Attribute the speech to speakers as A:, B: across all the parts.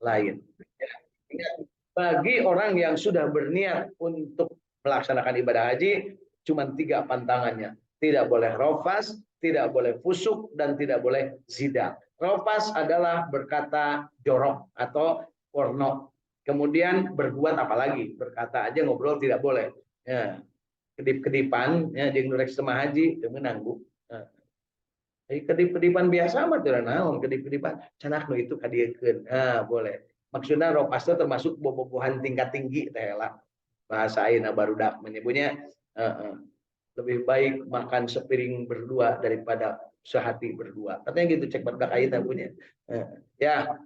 A: lain. Ya, ingat, bagi orang yang sudah berniat untuk melaksanakan ibadah haji, cuma 3 pantangannya. Tidak boleh rofas, tidak boleh fusuk, dan tidak boleh zida. Rofas adalah berkata jorok atau porno. Kemudian berbuat apalagi? Berkata aja, ngobrol tidak boleh. Ya, kedip-kedipan, ya, jeung nurek sama haji, menang Bu. Nah, kedip-kedipan biasa mah teu naon, kedip-kedipan canak nu itu kadiekeun. Nah, boleh. Maksudnya rofas itu termasuk bobogohan tingkat tinggi teh lah. Bahasa ayeuna barudak menyebutnya lebih baik makan sepiring berdua daripada sehati berdua. Katanya gitu cek barudak ayeuna punya. Ya.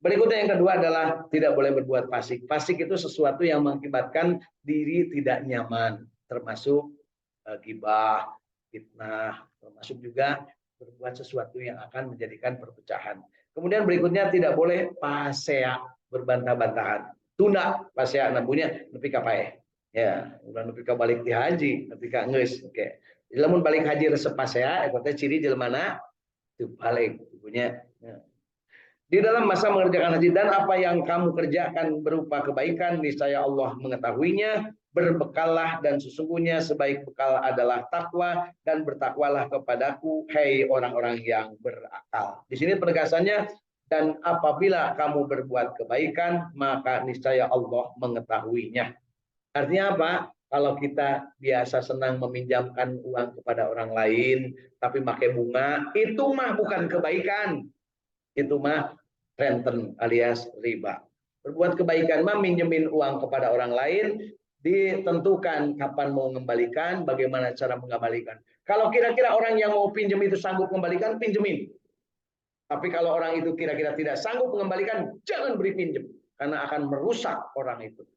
A: Berikutnya yang kedua adalah tidak boleh berbuat fasik. Fasik itu sesuatu yang mengakibatkan diri tidak nyaman, termasuk gibah, fitnah, termasuk juga berbuat sesuatu yang akan menjadikan perpecahan. Kemudian berikutnya tidak boleh pasea, berbantah-bantahan. Tunda pasea namanya nepi ka paeh. Ya, ulah nepi ka balik di haji, nepi ka geus. Oke. Jadi lamun balik haji resep pasea eta teh ciri jelmana teu balik punya. Ya. Di dalam masa mengerjakan haji dan apa yang kamu kerjakan berupa kebaikan, niscaya Allah mengetahuinya. Berbekallah dan sesungguhnya sebaik bekal adalah takwa dan bertakwalah kepadaku, hai orang-orang yang berakal. Di sini penegasannya, dan apabila kamu berbuat kebaikan, maka niscaya Allah mengetahuinya. Artinya apa? Kalau kita biasa senang meminjamkan uang kepada orang lain, tapi pakai bunga, itu mah bukan kebaikan. Itu mah renten alias riba. Berbuat kebaikan mah minjemin uang kepada orang lain, ditentukan kapan mau mengembalikan, bagaimana cara mengembalikan. Kalau kira-kira orang yang mau pinjam itu sanggup mengembalikan, pinjemin. Tapi kalau orang itu kira-kira tidak sanggup mengembalikan, jangan beri pinjam karena akan merusak orang itu.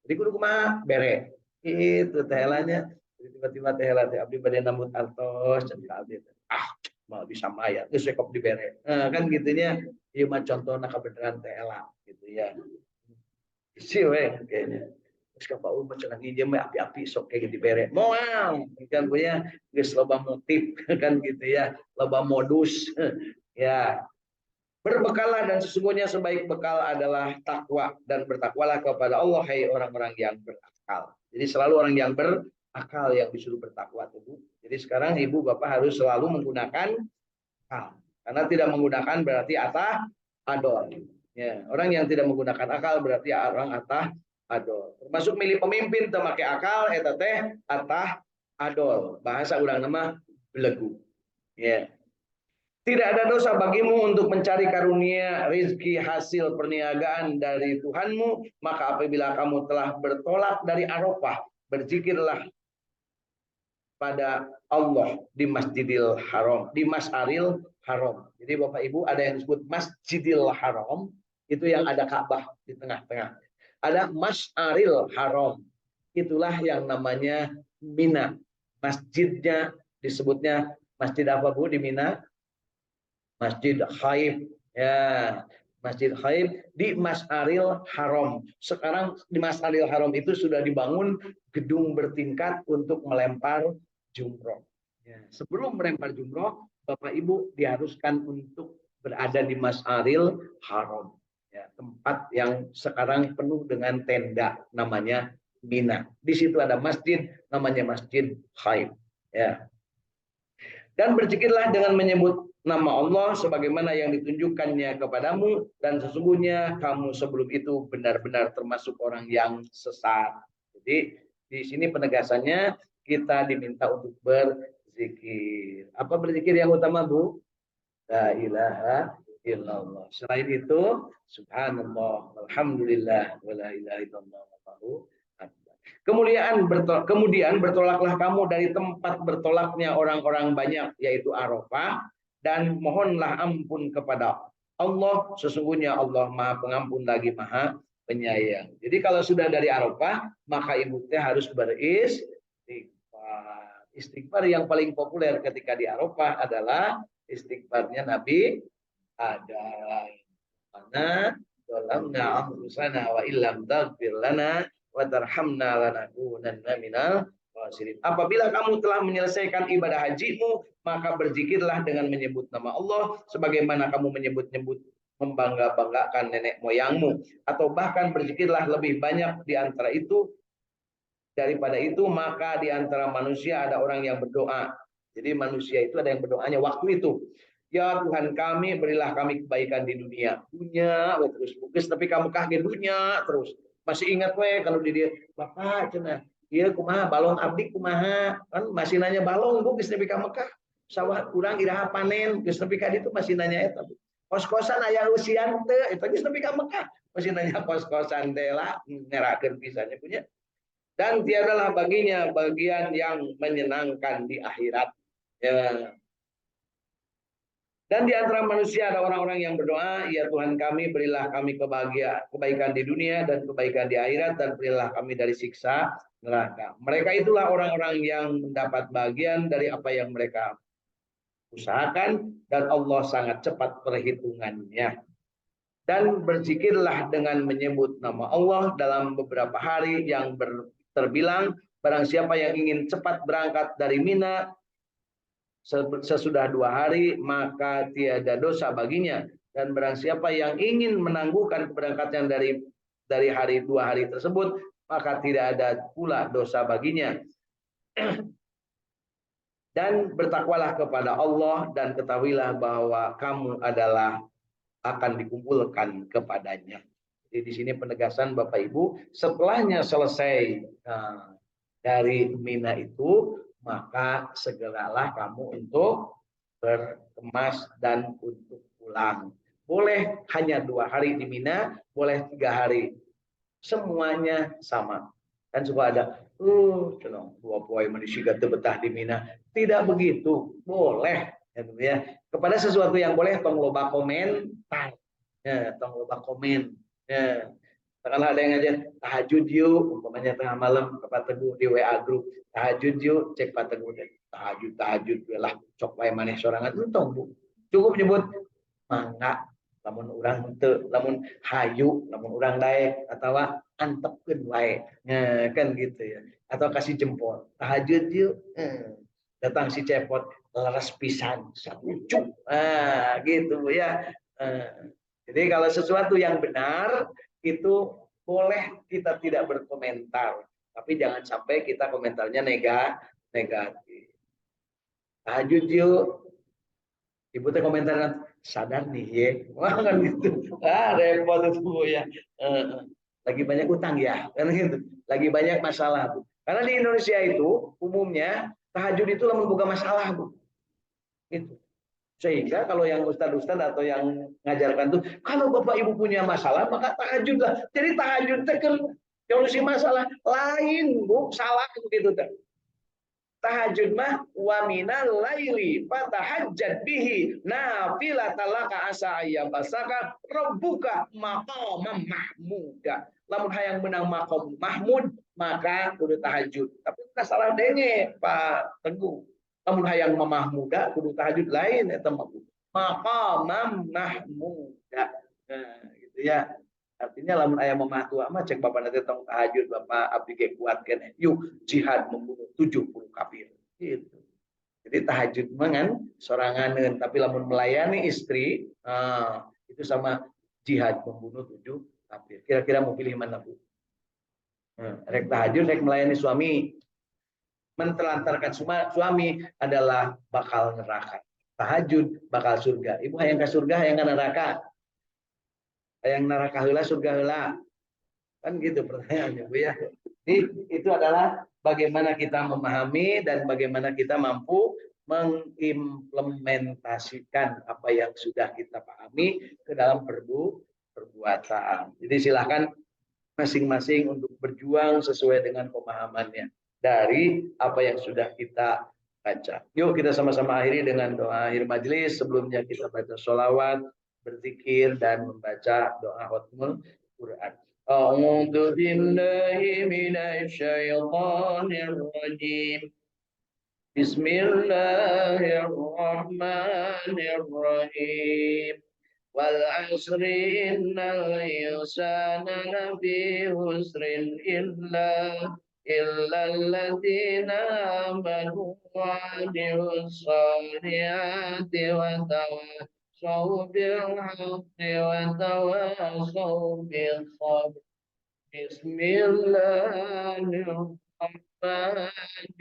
A: Jadi kudu kumaha bere. Itu tehelanya. Tiba-tiba tehela teh abdi bade nambut artos dan abdi. Mau bisa maya, geus kok dibere. Kan gitunya. Ieu mah contohna kabeneran tehela gitu ya. Isi we kayaknya. Terus ka Paul mah cenah nginjem api-api sok kayak dibere. Moal kan punya geus loba motif kan gitu ya. Loba modus. Ya, berbekallah dan sesungguhnya sebaik bekal adalah takwa dan bertakwalah kepada Allah, hai orang-orang yang berakal. Jadi selalu orang yang berakal yang disuruh bertakwa tuh. Jadi sekarang ibu bapak harus selalu menggunakan akal. Karena tidak menggunakan berarti atah adol. Ya, orang yang tidak menggunakan akal berarti orang atah adol. Termasuk milih pemimpin teu make akal eta teh atah adol. Bahasa urang nama belegu. Ya. Tidak ada dosa bagimu untuk mencari karunia rizki hasil perniagaan dari Tuhanmu, maka apabila kamu telah bertolak dari Arafah, berzikirlah pada Allah di Masjidil Haram, di Mas'aril Haram. Jadi Bapak Ibu ada yang disebut Masjidil Haram, itu yang ada Ka'bah di tengah-tengah. Ada Mas'aril Haram, itulah yang namanya Mina. Masjidnya disebutnya masjid apa Bu di Mina? Masjid Khaif, ya, Masjid Khaif di Mas'aril Haram. Sekarang di Mas'aril Haram itu sudah dibangun gedung bertingkat untuk melempar jumroh. Ya, sebelum melempar jumroh, Bapak Ibu diharuskan untuk berada di Mas'aril Haram, ya, tempat yang sekarang penuh dengan tenda, namanya Mina. Di situ ada masjid, namanya Masjid Khaif. Ya. Dan berzikirlah dengan menyebut nama Allah sebagaimana yang ditunjukkannya kepadamu, dan sesungguhnya kamu sebelum itu benar-benar termasuk orang yang sesat. Jadi di sini penegasannya kita diminta untuk berzikir. Apa berzikir yang utama Bu? La ilaha illallah. Selain itu subhanallah, alhamdulillah, wala ilaha illallah, wallahu akbar. Kemudian bertolaklah kamu dari tempat bertolaknya orang-orang banyak, yaitu Arafah, dan mohonlah ampun kepada Allah, sesungguhnya Allah Maha Pengampun lagi Maha Penyayang. Jadi kalau sudah dari Arafah, maka ibu teh harus beristighfar. Istighfar yang paling populer ketika di Arafah adalah istighfarnya Nabi Adam. Karena dalamna amrusana wa illam taghfir lana wa tarhamna lanakunanna minal khasirin. Apabila kamu telah menyelesaikan ibadah hajimu, maka berzikirlah dengan menyebut nama Allah sebagaimana kamu menyebut-nyebut membangga-banggakan nenek moyangmu, atau bahkan berzikirlah lebih banyak di antara itu. Daripada itu, maka di antara manusia ada orang yang berdoa. Jadi manusia itu ada yang berdoanya waktu itu. Ya Tuhan kami, berilah kami kebaikan di dunia. Dunia, terus bukis tapi kamu kaget dunia terus. Masih ingat kalau di dia, Bapak cenah, iya kumaha balong abdi kumaha, kan masih nanya balong bukis tapi kamu kah. Sawah kurang iraha panen, geus nepi ka ditu masih nanya eta. Kos-kosan aya usian teu, eta geus nepi ka Mekah. Masih nanya kos-kosan teh lah, ngerakeun pisannya punya. Dan tiadalah baginya bagian yang menyenangkan di akhirat. Ya. Dan di antara manusia ada orang-orang yang berdoa, ya Tuhan kami, berilah kami kebaikan di dunia dan kebaikan di akhirat, dan berilah kami dari siksa neraka. Mereka itulah orang-orang yang mendapat bagian dari apa yang mereka usahakan, dan Allah sangat cepat perhitungannya. Dan berzikirlah dengan menyebut nama Allah dalam beberapa hari yang terbilang. Barang siapa yang ingin cepat berangkat dari Mina sesudah 2 hari, maka tiada dosa baginya. Dan barang siapa yang ingin menangguhkan keberangkatan dari hari 2 hari tersebut, maka tidak ada pula dosa baginya. Dan bertakwalah kepada Allah, dan ketahuilah bahwa kamu adalah akan dikumpulkan kepadanya. Jadi di sini penegasan Bapak Ibu, setelahnya selesai dari Mina itu, maka segeralah kamu untuk berkemas dan untuk pulang. Boleh hanya 2 hari di Mina, boleh 3 hari. Semuanya sama. Kan suka ada, cenong 2 poe manusia betah di Mina. Tidak begitu, boleh. Ya. Kepada sesuatu yang boleh, tong loba komentar. Ya, tong loba komen. Ya. Kalau ada yang ngajak tahajud yuk, umpamanya tengah malam ke Pak Teguh di WA grup, tahajud yuk, cek Pak Teguh deh. Tahajud lah, cok wae maneh sorangan entong Bu. Cukup nyebut mangga, lamun urang henteu, lamun hayu, lamun urang daek atawa antepkeun wae. Nah, kan gitu ya. Atau kasih jempol. Tahajud yuk. Datang si cepot, leres pisan, sapucuk. Gitu Bu ya. Jadi kalau sesuatu yang benar itu boleh kita tidak berkomentar, tapi jangan sampai kita komentarnya negatif. Tahajud yuk, ibu teh komentar sadar nih ya, wah kan gitu, repot itu Bu ya. Lagi banyak utang ya, kan gitu. Lagi banyak masalah Bu. Karena di Indonesia itu umumnya tahajud itu membuka masalah Bu. Itu. Sehingga kalau yang ustad-ustad atau yang ngajarkan tuh, kalau Bapak Ibu punya masalah, maka tahajudlah. Jadi tahajud itu kan solusi masalah lain, Bu, salah begitu kan. Tahajud mah wa minal laili fatahajjad bihi nafilatan laka asa ayyam basaka rabbuka maqamam mahmuda. Lamun hayang menang maqam mahmud, maka kudu tahajud. Tapi kita salah denge Pak Teguh. Lamun hayang mamahmuda kudu tahajud lain eta maqamam mahmuda. Nah, gitu ya. Artinya lamun aya mamah tua mah cek bapak nanti tong tahajud bapak abdi ge kuatkeun yuk jihad membunuh 70 kafir gitu. Jadi tahajud mangan soranganeun tapi lamun melayani istri itu sama jihad membunuh 7 kafir. Kira-kira mau pilih mana Bu? Rek tahajud rek melayani suami. Mentelantarkan suami adalah bakal neraka. Tahajud bakal surga. Ibu hayang ke surga hayang ke neraka? Yang neraka heula surga heula. Kan gitu pertanyaannya Bu ya. Jadi itu adalah bagaimana kita memahami dan bagaimana kita mampu mengimplementasikan apa yang sudah kita pahami ke dalam perbuatan. Jadi silakan masing-masing untuk berjuang sesuai dengan pemahamannya dari apa yang sudah kita baca. Yuk kita sama-sama akhiri dengan doa akhir majelis. Sebelumnya kita baca sholawat, berzikir dan membaca doa khutmul Quran. A'udzu billahi minasy syaithanir rajim. Bismillahirrahmanirrahim. Wal 'asri innal insana lafi husrin illa alladzina amanu wa 'amilus solihati wa tawassaw بالحق وتواصوا بالصبر. بسم الله الرحمن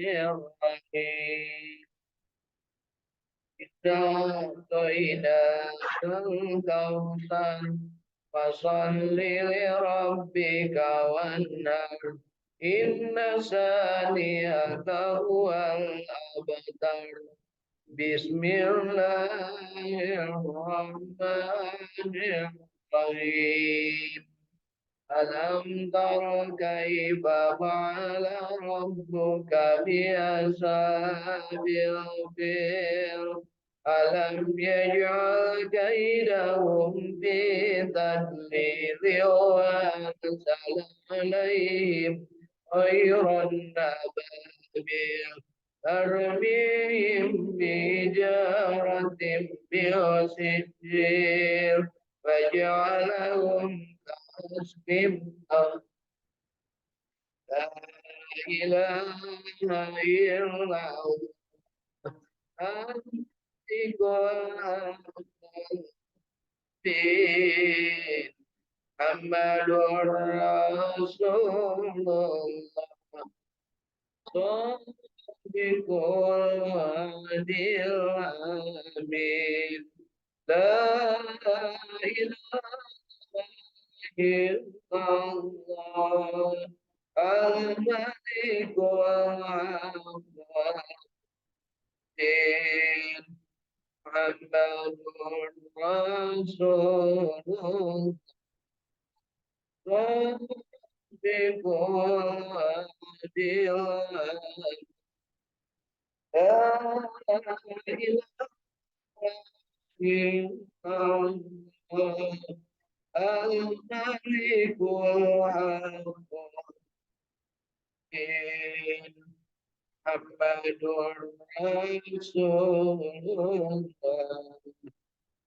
A: الرحيم. إنا أعطيناك الكوثر فصل لربك وانحر إن شانئك هو الأبتر. بسم الله الرحمن الرحيم. ألم تر كيف فعل ربك بأصحاب الفيل. ألم يجعل كيدهم في تدليل وأرسل عليهم طيرا أبابيل ترميهم بحجارة من سجيل فجعلهم كعصف لا إله إلا هو محمد رسول الله صادق الوعد الأمين لا إله إلا الله الملك العظيم محمد رسول الله صادق الوعد الأمين لا إله إلا الله الملك الحق محمد رسول الله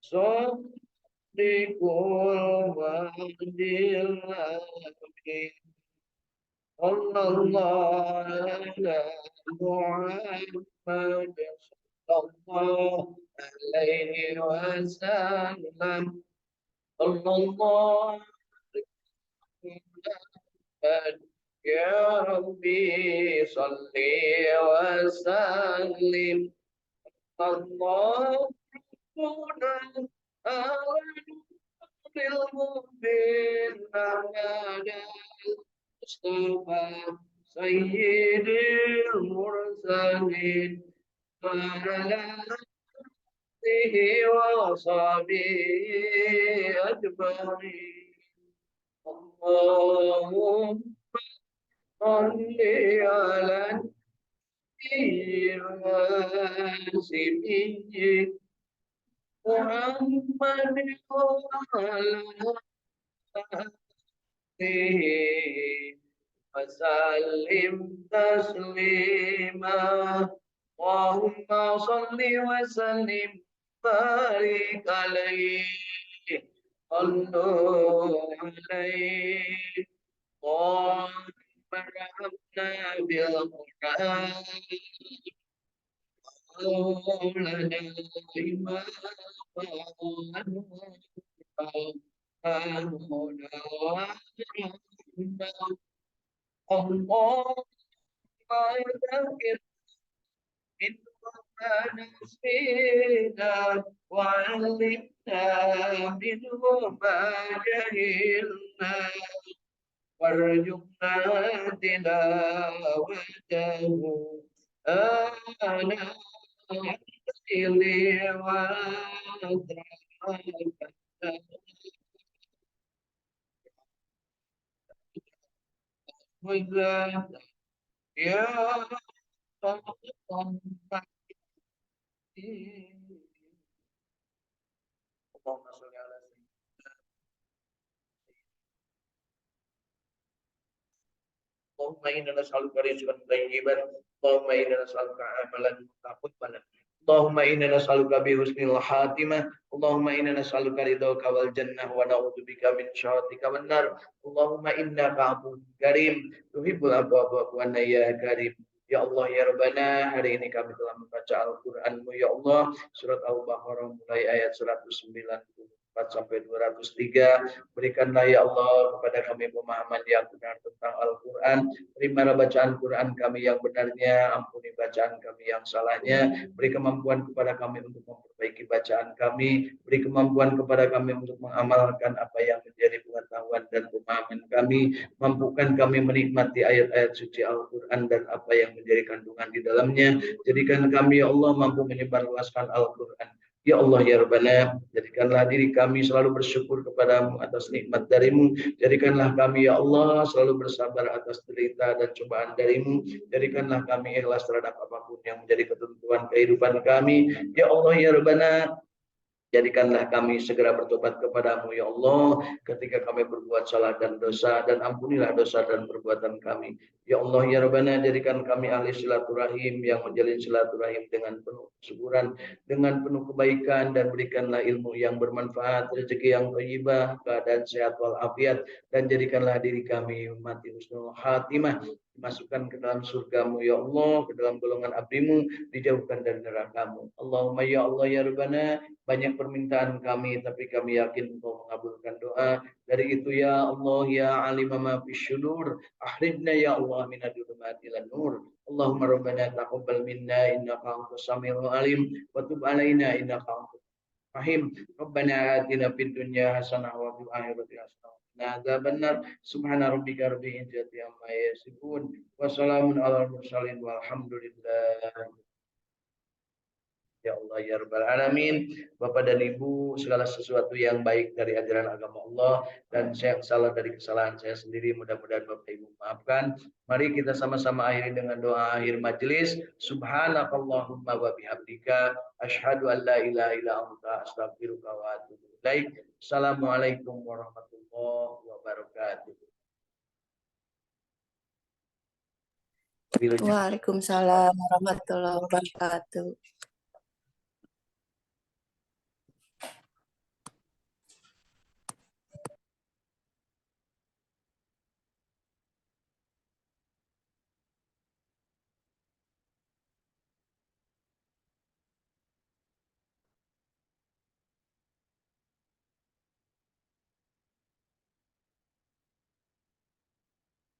A: صدق الوعد الأمين صلى الله على محمد صلى الله عليه وسلم صلى الله يا ربي صل وسلم اللهم بالمؤمن على المصطفى سيد المرسلين وعلى آله وصحبه أجمعين اللهم صل على النبي الواسمين محمد وعلى آله وسلم تسليما اللهم صل وسلم بارك عليه صلوا عليه اللهم ارحمنا بالقرآن لنا إماما الله ذكر منهما نسينا وعلمنا منهما جهلنا وارزقنا تلاوته آناء الليل وأطراف النهار يا رب اللهم صل على سيدنا اللهم إنا نسألك رزقا طيبا اللهم إنا نسألك عملا متقبلا اللهم إنا نسألك بحسن الخاتمة اللهم إنا نسألك رضاك والجنة ونعوذ بك من سخطك والنار اللهم إنك عفو كريم تحب العفو فاعف عنا يا كريم Ya Allah ya Rabbana, hari ini kami telah membaca Al-Qur'an-Mu ya Allah, surat Al-Baqarah mulai ayat 194 sampai 203. Berikanlah ya Allah kepada kami pemahaman yang benar tentang Al-Qur'an. Terimalah bacaan Quran kami yang benarnya, ampuni bacaan kami yang salahnya. Beri kemampuan kepada kami untuk memperbaiki bacaan kami, beri kemampuan kepada kami untuk mengamalkan apa yang menjadi pengetahuan dan pemahaman kami. Mampukan kami menikmati ayat-ayat suci Al-Quran dan apa yang menjadi kandungan di dalamnya. Jadikan kami ya Allah mampu menyebarluaskan Al-Quran. Ya Allah ya Rabbana, jadikanlah diri kami selalu bersyukur kepadamu atas nikmat darimu. Jadikanlah kami ya Allah selalu bersabar atas derita dan cobaan darimu. Jadikanlah kami ikhlas terhadap apapun yang menjadi ketentuan kehidupan kami. Ya Allah ya Rabbana, jadikanlah kami segera bertobat kepadamu ya Allah ketika kami berbuat salah dan dosa, dan ampunilah dosa dan perbuatan kami. Ya Allah ya Rabbana, jadikan kami ahli silaturahim yang menjalin silaturahim dengan penuh kesyukuran, dengan penuh kebaikan, dan berikanlah ilmu yang bermanfaat, rezeki yang thayyibah, keadaan sehat walafiat, dan jadikanlah diri kami mati husnul khatimah, dimasukkan ke dalam surgamu ya Allah, ke dalam golongan abdimu, dijauhkan dari nerakamu. Allahumma ya Allah ya Rabbana, banyak permintaan kami, tapi kami yakin Engkau mengabulkan doa. Dari itu ya Allah ya alim ma fisyudur, akhrijna ya Allah min adz-dzulumati ilan nur. Allahumma rabbana taqabbal minna innaka antas samiul alim wa tub alaina innaka antas rahim. Rabbana atina fid dunya hasanah wa fil akhirati hasanah. Benar. Subhana rabbika rabbil izzati amma yasifun wa salamun alal mursalin walhamdulillah. Ya Allah ya Rabbal Alamin. Bapak dan Ibu, segala sesuatu yang baik dari ajaran agama Allah dan yang salah dari kesalahan saya sendiri, mudah-mudahan Bapak Ibu maafkan. Mari kita sama-sama akhiri dengan doa akhir majelis. Subhanakallahumma wa bihamdika asyhadu an la ilaha illa anta astaghfiruka wa atubu ilaik. Assalamualaikum warahmatullahi wabarakatuh.
B: Waalaikumsalam warahmatullahi wabarakatuh.